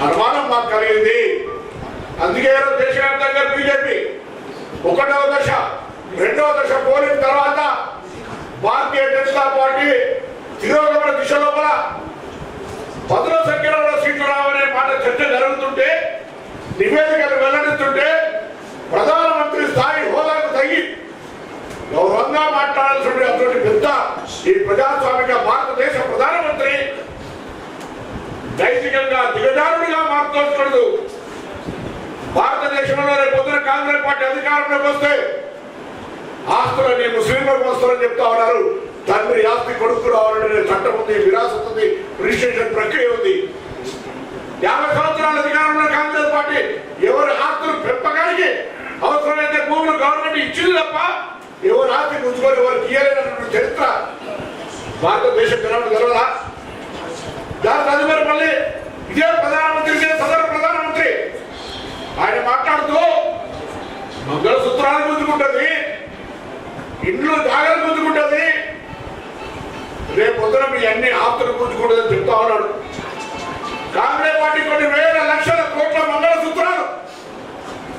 అనుమానం మాకు కలిగింది. అందుకే దేశవ్యాప్తంగా బీజేపీ 1వ దశ 2వ దశ పోలింగ్ తర్వాత భారతీయ జనతా పార్టీ తిరోగమన దిశ లోపల 10ల సంఖ్యలో సీట్లు రావనే మాట చర్చ జరుగుతుంటే, నివేదికలు వెల్లడిస్తుంటే ప్రధానమంత్రి స్థాయి హోదాకు తగ్గి గౌరవంగా మాట్లాడాల్సిన అటువంటి పెద్ద ఈ ప్రజాస్వామిక భారతదేశ ప్రధానమంత్రి నైతికంగా దిగజారుడిగా మారుతోడు. భారతదేశంలో రేపు పొద్దున కాంగ్రెస్ పార్టీ అధికారంలోకి వస్తే ఆస్తులని ముస్లింలకు వస్తారని చెప్తా ఉన్నారు. తండ్రి ఆస్తి కొడుకు రావాలనే చట్టం ఉంది, విరాసత్ ఉంది, రిజిస్ట్రేషన్ ప్రక్రియ ఉంది. 50 సంవత్సరాల అధికారంలో కాంగ్రెస్ పార్టీ ఎవరి ఆస్తులు పెంపకానికి అవసరమైతే భూములు గవర్నమెంట్ ఇచ్చింది తప్ప ఎవరు ఆస్తి గుంజుకొని ఎవరు తీయలేనటువంటి చరిత్ర భారతదేశ జనాలు గెలవదా? దాని తదుపరి మళ్ళీ ఇదే ప్రధానమంత్రి, ఇదే సదరు ప్రధానమంత్రి ఆయన మాట్లాడుతూ మంగళసూత్రాలు గుంజుకుంటుంది, ఇండ్లు జాగాలు గుంజుకుంటుంది, రేపు పొద్దున మీ అన్ని ఆస్తులు గుంజుకుంటుందని చెప్తా ఉన్నాడు. కాంగ్రెస్ పార్టీ కొన్ని వేల లక్షల కోట్ల మంగళసూత్రాలు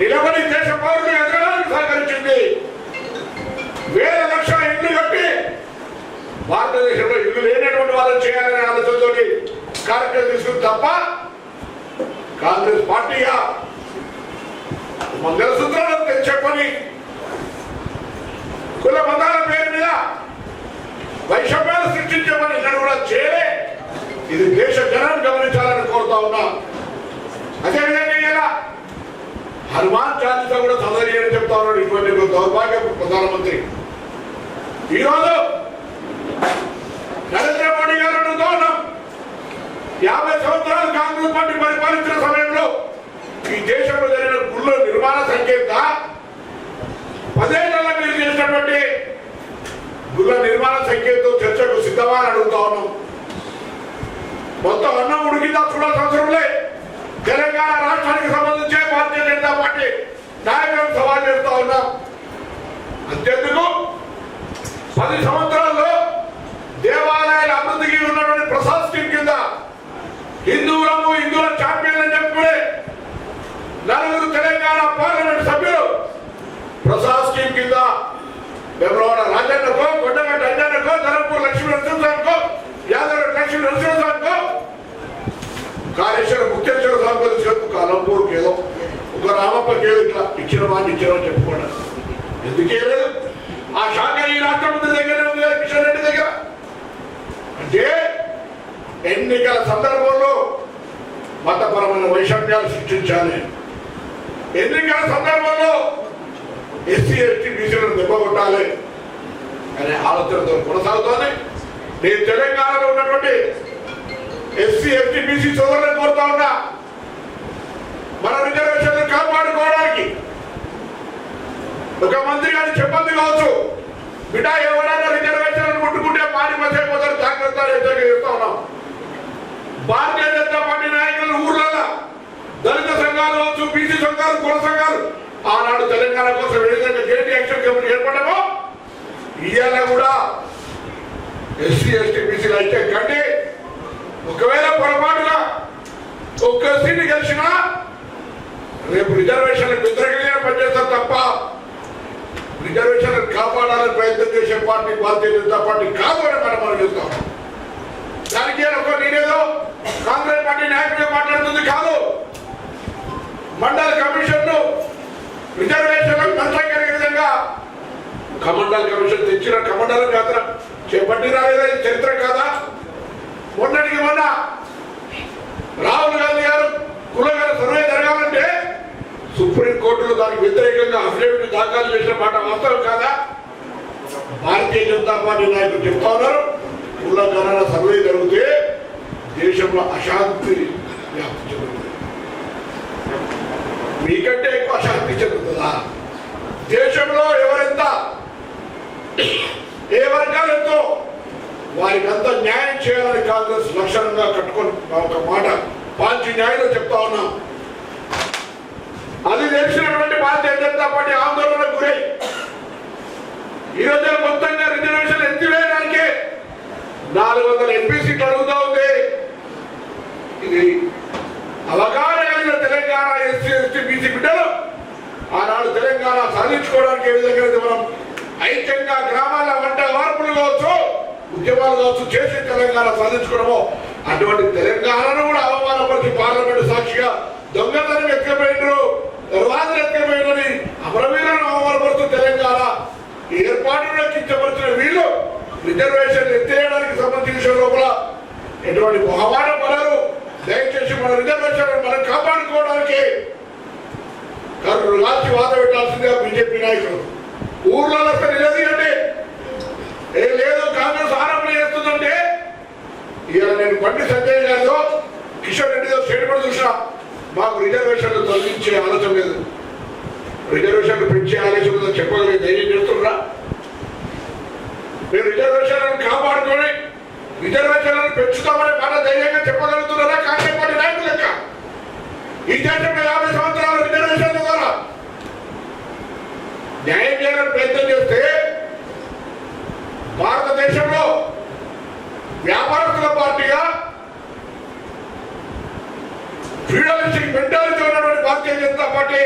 నిలబడి దేశ పౌరులు ఎదగడానికి సహకరించింది. వేల లక్షల ఇండ్లు కట్టి భారతదేశంలో ఇల్లు లేనటువంటి వాళ్ళని చేయాలనే ఆలోచనతో కార్యక్రమం తీసుకుని తప్ప కాంగ్రెస్ పార్టీగా మంగళసూత్రాలను తెచ్చని కుల మతాల పేరు మీద వైషమ్యాలు సృష్టించమని ఇక్కడ కూడా చేయలే. ఇది దేశ జనాన్ని గమనించాలని కోరుతా ఉన్నా. అదేవిధంగా ఇలా హనుమాన్ చాలీసా కూడా చదవని అని చెప్తా ఉన్నాడు ఇటువంటి దౌర్భాగ్య ప్రధానమంత్రి. ఈరోజు నరేంద్ర మోడీ గారు అడుగుతా ఉన్నాం, 50 సంవత్సరాలు కాంగ్రెస్ పార్టీ పరిపాలించిన సమయంలో ఈ దేశంలో జరిగిన గుళ్ళ నిర్మాణ సంఖ్య 10 ఏళ్లలో మీరు చేసినటువంటి గుళ్ళ నిర్మాణ సంఖ్యతో చర్చకు సిద్ధమా అని అడుగుతా ఉన్నాం. మొత్తం అన్నం ఉడికిందా చూడాల్సిన అవసరం లే. తెలంగాణ రాష్ట్రానికి సంబంధించే భారతీయ జనతా పార్టీ నాయకులను సవాల్ చేస్తా ఉన్నాం. అంతేందుకు 10 సంవత్సరాల్లో దేవాలయాల అభివృద్ధికి ఉన్నటువంటి ప్రసాద్ స్కీమ్ కింద హిందువుల ఛాంపియన్ అని చెప్పుకునే 4 తెలంగాణ పార్లమెంట్ సభ్యులు ప్రసాద్ స్కీమ్ కింద వేములవాడ రాజన్నకో, కొండగట్ట అంజన్నకో, ధర్మపూర్ లక్ష్మీ నరసింహస్వామికో, యాదవ్ లక్ష్మీ నరసింహస్వామికో, కాళేశ్వర ముఖ్యేశ్వర స్వామి కాలంపూర్కి ఏదో ఒక రామప్పకి ఏదో ఇట్లా ఇచ్చిన మాట ఇచ్చారని చెప్పుకోండి. ఎందుకే లేదు? ఆ శాఖ ఈ రాష్ట్ర మంత్రి దగ్గర ఉంది కదా, కిషన్ రెడ్డి దగ్గర. అంటే ఎన్నికల సందర్భంలో మతపరమైన వైషమ్యాలు సృష్టించాలి. ఎన్నికల సందర్భంలో ఎస్సీ ఎస్టీ బీసీలను దెబ్బకొట్టాలి అనే ఆలోచనతో కొనసాగుతోంది. నేను తెలంగాణలో ఉన్నటువంటి ఎస్సీ ఎస్టీ బీసీ సోదరులను కోరుతా ఉన్నా, మన రిజర్వేషన్లు కాపాడుకోవడానికి ఒక మంత్రి గారు చెప్పండి కావచ్చు, బిడ్డ ఎవరైనా రిజర్వేషన్లు ముట్టుకుంటే మారి మసైపోతారు, జాగ్రత్త హెచ్చరిక చేస్తా ఉన్నాం. భారతీయ జనతా పార్టీ నాయకులు ఊర్లలో దళిత సంఘాలు కావచ్చు, బీసీ సంఘాలు, కుల సంఘాలు ఆనాడు తెలంగాణ కోసం ఏదైనా జేడీ యాక్షన్ కమిటీ ఏర్పడమో ఇవాళ కూడా ఎస్సీ ఎస్టీ బీసీలు అయితే కండి ఒకవేళ పొరపాటుగా ఒక్క సీటు గెలిచినా రేపు రిజర్వేషన్లకు వ్యతిరేకంగా పనిచేస్తారు తప్ప రిజర్వేషన్లను కాపాడాలని ప్రయత్నం చేసే పార్టీ భారతీయ జనతా పార్టీ కాదు అని మనం చేస్తాం. దానికి నేనేదో కాంగ్రెస్ పార్టీ నాయకుడిగా మాట్లాడుతుంది కాదు. మండల కమిషన్ రిజర్వేషన్లకు నష్టం కలిగే విధంగా కమండల్ కమిషన్ తెచ్చిన కమండలం యాత్ర చేపట్టి రాలేదా? చరిత్ర కాదా? మొన్నటికి మొన్న రాహుల్ గాంధీ గారు కులగల సర్వే జరగాలంటే సుప్రీంకోర్టులో దానికి వ్యతిరేకంగా అఫిడవిట్ దాఖలు చేసిన మాట వాస్తవం కాదా? భారతీయ జనతా పార్టీ నాయకులు చెప్తా ఉన్నారు, కులగణన సర్వే జరిగితే దేశంలో అశాంతి వ్యాప్తి చెందుతుంది. మీకంటే ఎక్కువ అశాంతి చెందుతుందా? దేశంలో ఎవరెంత ఏ వర్గాలెంతో వారికి అంత న్యాయం చేయాలని కాంగ్రెస్ లక్షణంగా కట్టుకొని ఒక మాట పాంచి న్యాయంలో చెప్తా ఉన్నాం. అది తెలిసినటువంటి భారతీయ జనతా పార్టీ ఆందోళనకు గురై ఈరోజు మొత్తంగా రిజర్వేషన్ ఎత్తివేయడానికి 400 ఎంపీ సీట్లు అడుగుతా ఉంది. ఇది అవగాహన కలిగిన తెలంగాణ ఎస్సీ ఎస్టీ బీసీ బిడ్డలు ఆనాడు తెలంగాణ సాధించుకోవడానికి ఏ విధంగా అయితే మనం ఐక్యంగా గ్రామాల వంట మార్పులు కావచ్చు, ఉద్యమాలు కావచ్చు చేసి తెలంగాణ సాధించుకోవడమో అటువంటి తెలంగాణను కూడా అవమానపరిచి పార్లమెంటు సాక్షిగా దొంగతనం ఎత్తుకపోయినారు, దర్వాజలు ఎత్తుకపోయినని అమరవీరులను అవమానపరుస్తూ తెలంగాణ ఏర్పాటును కించపరిచిన వీళ్ళు రిజర్వేషన్ ఎత్తేయడానికి సంబంధించిన విషయం లోపల ఎటువంటి మొహమాటం పడరు. దయచేసి మన రిజర్వేషన్ మనం కాపాడుకోవడానికి కర్రు రాసి వాద పెట్టాల్సిందిగా బీజేపీ నాయకులు ఊర్లో వస్తే నిలదీయండి. ఏం లేదు కాంగ్రెస్ ఆరోపణ చేస్తుందంటే ఇవాళ నేను బండి సంజయ్ గారితో కిషన్ రెడ్డితో స్టేట్మెంట్ చూసినా మాకు రిజర్వేషన్లు తొలగించే ఆలోచన లేదు, రిజర్వేషన్లు పెంచే ఆలోచన చెప్పగలిగే ధైర్యం చేస్తున్నా. మీరు రిజర్వేషన్లను కాపాడుకొని రిజర్వేషన్లను పెంచుతామని మన ధైర్యంగా చెప్పగలుగుతున్నారా కాంగ్రెస్ పార్టీ నాయకులు లెక్క? ఈ దేశంలో 50 సంవత్సరాల రిజర్వేషన్ల ద్వారా న్యాయం చేయాలని ప్రయత్నం చేస్తే భారతదేశంలో వ్యాపారస్తుల పార్టీగా ఫ్యూడలిస్టిక్ మెంటాలిటీ ఉన్నటువంటి భారతీయ జనతా పార్టీ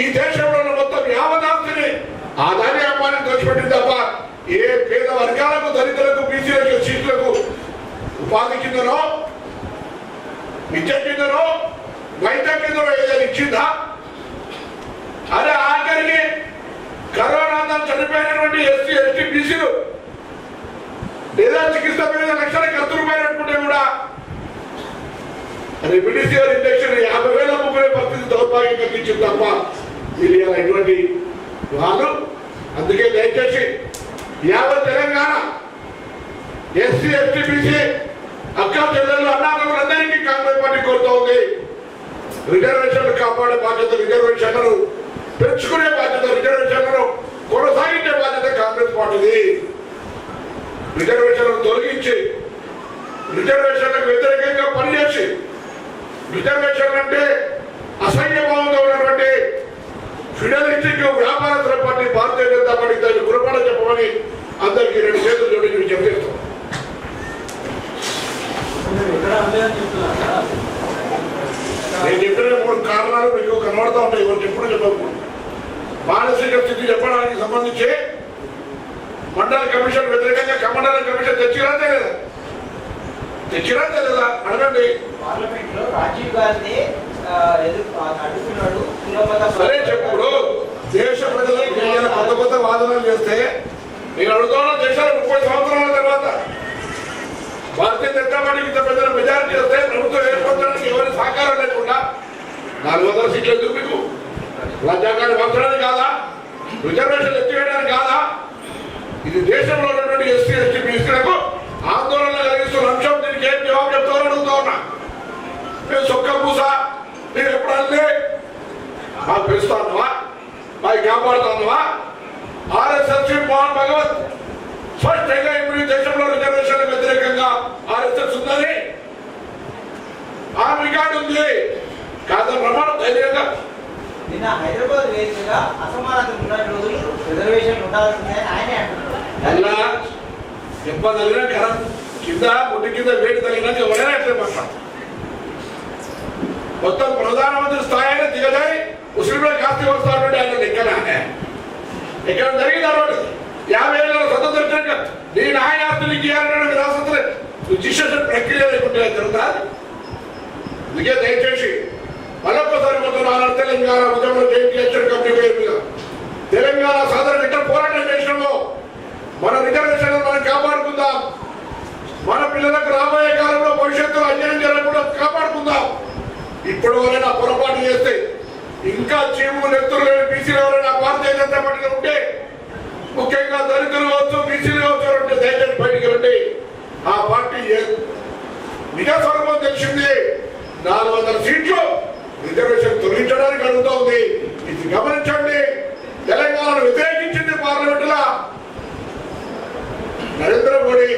ఈ దేశంలో మొత్తం యావదాస్తిని ఆదాని అమ్మాయిని దోచిపెట్టింది తప్ప ఏ పేద వర్గాలకు, దళితులకు, బీసీలకు, ఎస్సీలకు ఉపాధి కిందనో, విద్య కిందనో, వైద్యం కిందనో ఏదైనా ఇచ్చిందా? అదే ఆఖరికి కరోనా చనిపోయినటువంటి ఎస్సీ ఎస్టీ బీసీలు లేదా చికిత్స మీద లక్షల ఖర్చు రూపాయలు పెట్టుకుంటే కూడా రెమ్డెసివిర్ ఇంజక్షన్ 50,000 అమ్ముకునే పరిస్థితి దౌర్భాగ్యం కలిగించింది తప్ప వీళ్ళు ఎటువంటి వాళ్ళు. అందుకే దయచేసి యావత్ తెలంగాణ ఎస్సీ ఎస్టీ బీసీ అక్క చెల్లెళ్ళు అన్నాదమ్ములందరికీ కాంగ్రెస్ పార్టీ కోరుతూ ఉంది. రిజర్వేషన్లు కాపాడే బాధ్యత, రిజర్వేషన్లను పెంచుకునే బాధ్యత, రిజర్వేషన్లను కొనసాగించే బాధ్యత కాంగ్రెస్ పార్టీది. రిజర్వేషన్లను తొలగించి రిజర్వేషన్లకు వ్యతిరేకంగా పనిచేసి రిజర్వేషన్ అంటే అసహ్యభావంగా ఉన్నటువంటి ఫిడలిస్టిక్ వ్యాపారస్తుల పార్టీ భారతీయ జనతా పార్టీ దాన్ని గురపాఠం చెప్పమని అందరికీ 2 చేతులు జోడించి చెప్పేస్తాం. నేను చెప్పిన 3 కారణాలు మీకు కనబడతా ఉంటాయి. ఇవాళ ఎప్పుడు చెప్పకు. మానసిక స్థితి చెప్పడానికి సంబంధించి మండల కమిషన్ వ్యతిరేకంగా కమండల కమిషన్ తెచ్చిరా తెలియదా? తెచ్చిరా తెలియదా అడగండి. రాజీవ్ గాంధీ సరే చెప్పుడు దేశ ప్రజలకు కొత్త వాదనలు చేస్తే నేను అడుగుతున్నా. దేశాలు 30 సంవత్సరాల తర్వాత భారతీయ జనతా పార్టీకి ఇంత పెద్ద మెజారిటీ వస్తే ప్రభుత్వం ఏర్పడడానికి ఎవరి సహకారం లేకుండా 400 సీట్లు ఎందుకు మీకు? రాజ్యాంగాన్ని మార్చడానికి కాదా? రిజర్వేషన్ ఎత్తివేయడానికి కాదా? ఇది దేశంలో ఉన్నటువంటి ఎస్సీ ఎస్టీ బీసీలకు ఆందోళన కలిగిస్తున్న అంశం. దీనికి ఏం జవాబు చెప్తారని అడుగుతా ఉన్నా. మేము సొక్క పూస మీరు ఎప్పుడు అల్లే మాకు పెంచుతావా, మాకు కాపాడుతావా? ఆర్ఎస్ఎస్ మోహన్ భగవత్ స్పష్టంగా ఇప్పుడు ఈ దేశంలో రిజర్వేషన్లకు వ్యతిరేకంగా ఆర్ఎస్ఎస్ ఉందని ఆ రికార్డు ఉంది కాదని ప్రమాణం ధైర్యంగా. నిన్న హైదరాబాద్ వేదికగా అసమానత ఉన్న రోజులు రిజర్వేషన్ ఉండాల్సిందే ఆయనే అంటున్నారు. అలా దెబ్బ తగిన కరం కింద ముట్టి కింద వేడి తగినాక ఎవరైనా అట్లే మాట్లాడతారు. మొత్తం ప్రధానమంత్రి స్థాయిలో దిగజాయి ముస్లింల కాస్తి వస్తానంటే ఆయన ఎక్కడ జరిగింది అన్నమాట. 50 ఏళ్ళ స్వతంత్ర నేను ఆయన ఆస్తులు ఇవ్వాలన్న రాష్ట్ర రిజిస్ట్రేషన్ ప్రక్రియ లేకుంటే జరుగుతుంది. అందుకే దయచేసి మరొకసారి మొత్తం తెలంగాణ ఉద్యమంలో జైన్ కంపెనీ పేరు మీద తెలంగాణ సాధారణ ఎక్కడ పోరాటం చేసినామో మన రిజర్వేషన్ మనం కాపాడుకుందాం. మన పిల్లలకు రాబోయే కాలంలో భవిష్యత్తులో అన్యాయం జరగకుండా కాపాడుకుందాం. ఇప్పుడు ఎవరైనా పొరపాటు చేస్తే ఇంకా చీము నెత్తులు లేని బీసీలు ఎవరైనా భారతీయ జనతా పార్టీలో ఉంటే ముఖ్యంగా దళితులు కావచ్చు, బీసీలు కావచ్చు ఉంటే దయచేసి బయటికి రండి. ఆ పార్టీ నిజ స్వరూపం తెలిసింది. 400 సీట్లు రిజర్వేషన్ తొలగించడానికి అడుగుతా ఉంది. ఇది గమనించండి. తెలంగాణను వ్యతిరేకించింది పార్లమెంటులో నరేంద్ర మోడీ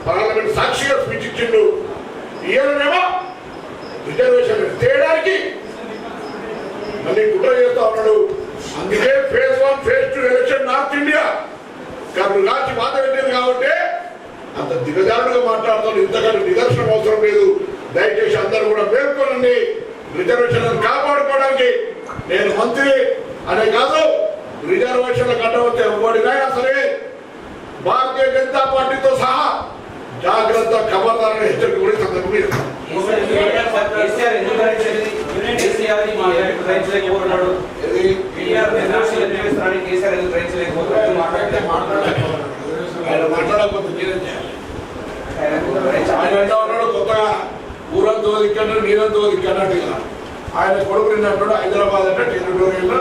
పార్లమెంట్ సాక్షిగా స్పీచ్ ఇచ్చిండు. ఈయననేమో రిజర్వేషన్ తేయడానికి మళ్ళీ కుట్ర చేస్తా ఉన్నాడు. అందుకే phase 1 phase 2 election north India కానీ రాజు బాధ పెట్టింది కాబట్టి అంత దిగజారుడుగా మాట్లాడుతాను. ఇంతకంటే నిదర్శనం అవసరం లేదు. దయచేసి అందరూ కూడా పేర్కొనండి. రిజర్వేషన్లను కాపాడుకోవడానికి నేను మంత్రి అనే కాదు, రిజర్వేషన్ల కట్టవచ్చే ఎవడినైనా సరే భారతీయ జనతా పార్టీతో సహా జాగ్రత్త ఖబర్దారని హెచ్చరిక కూడా సందర్భంగా ఇస్తాను. ఆయన మాట్లాడకపోతే నేనేం చేయాలి? ఆయన అంటా ఉన్నాడు కొత్తగా ఊరంతో దిక్కన్నాడు, నీరంతో దిక్కన్నాడు. ఇలా ఆయన కొడుకు నిన్నట్టు హైదరాబాద్ అంటే టెరిటోరియల్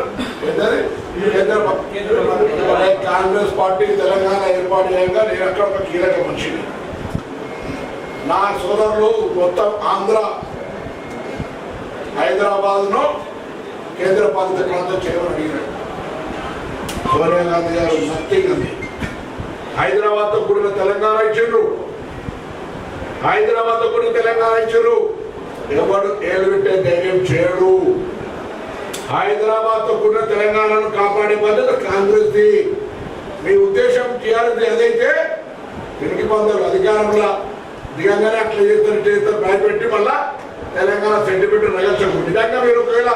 కాంగ్రెస్ పార్టీ తెలంగాణ ఏర్పాటు చేయంగా నేను అక్కడ ఒక కీలక మనిషిని. నా సోదరులు మొత్తం ఆంధ్ర హైదరాబాద్ ను కేంద్ర పాలిత ప్రాంతం చేయమని అడిగినాడు. సోనియా గాంధీ గారు నథింగ్ అంది. హైదరాబాద్ తో కూడిన తెలంగాణ ఇచ్చిండ్రు, హైదరాబాద్ తో కూడిన తెలంగాణ ఇచ్చిండ్రు. ఎవడు ఏలు పెట్టే ధైర్యం చేయడు. హైదరాబాద్ తో కూడిన తెలంగాణను కాపాడే బాధ్యత కాంగ్రెస్ ది. మీ ఉద్దేశం టీఆర్ఎస్ అదైతే తిరిగి పొందారు అధికారంలో దిగంగానే అట్లా చేస్తారు భయపెట్టి మళ్ళా తెలంగాణ సెంటిమెంట్ నగల్చకు. నిజంగా మీరు ఒకవేళ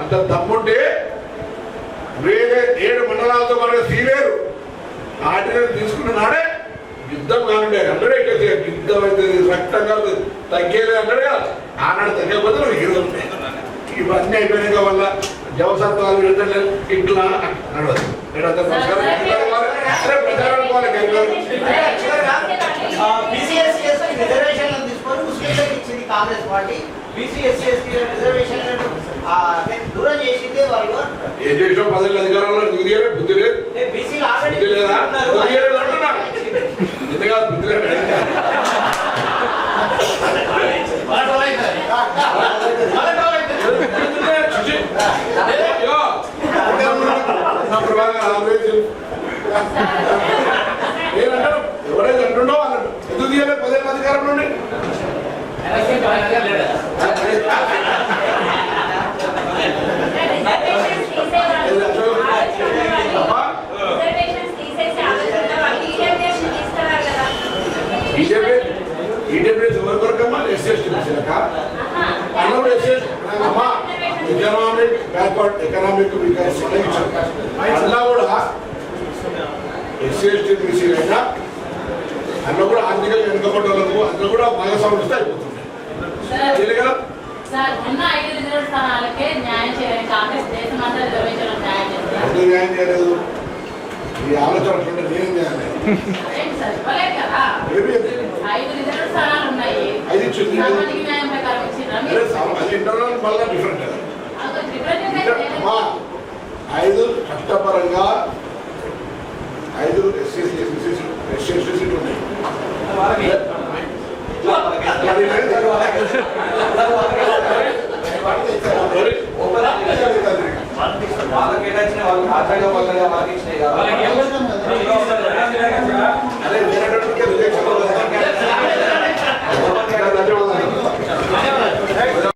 అంత దమ్ముంటే వేరే 7 మండలాలతో మనకు సీలేరు ఆర్డినెన్స్ తీసుకున్న నాడే యుద్ధం కానుండే అన్నాడే. యుద్ధం అయితే రక్తంగా తగ్గేది అన్నాడు కదా. ఆనాడు తగ్గకపోతే నువ్వు హీరో. ఇవన్నీ అయిపోయినాక వల్ల జవసత్వాలు ఇట్లా నడవదు. ప్రచారం కాంగ్రెస్ పార్టీ దూరం చేసిందే వాళ్ళు. ఏం చేసాం? 10 అధికారంలో బుద్ధి లేదా? బుద్ధి లేదా అంటున్నా. ఎందుకు బుద్ధి లేదు? నేనంటాను ఎవరైతే అంటుండో అన్నట్టు ఎందుకు తీయలేదు 10 అధికారం నుండి? ఈడబ్ల్యూఎస్ ఎవరి కొరకమ్మా? ఎస్సీ అన్నప్పుడు అమ్మా ఎకనామిక్ బ్యాక్వర్డ్ ఎకనామిక్ వికాస్ అన్నా కూడా ఎస్సీ బీసీ అయినా అన్న కూడా ఆర్థికంగా వెనుకబడ్డలకు అందులో కూడా భాగస్వామ్యం ఇస్తే అయిపోతుంది. కదా న్యాయం చేయలేదు. ఈ ఆలోచన నేనేం చేయాలి? 5 ఇచ్చింది. అది ఇంటర్నల్ మళ్ళీ డిఫరెంట్ కదా. 5 చట్టపరంగా 5 ఎస్సీ సీట్లు ఉన్నాయి. వాళ్ళకి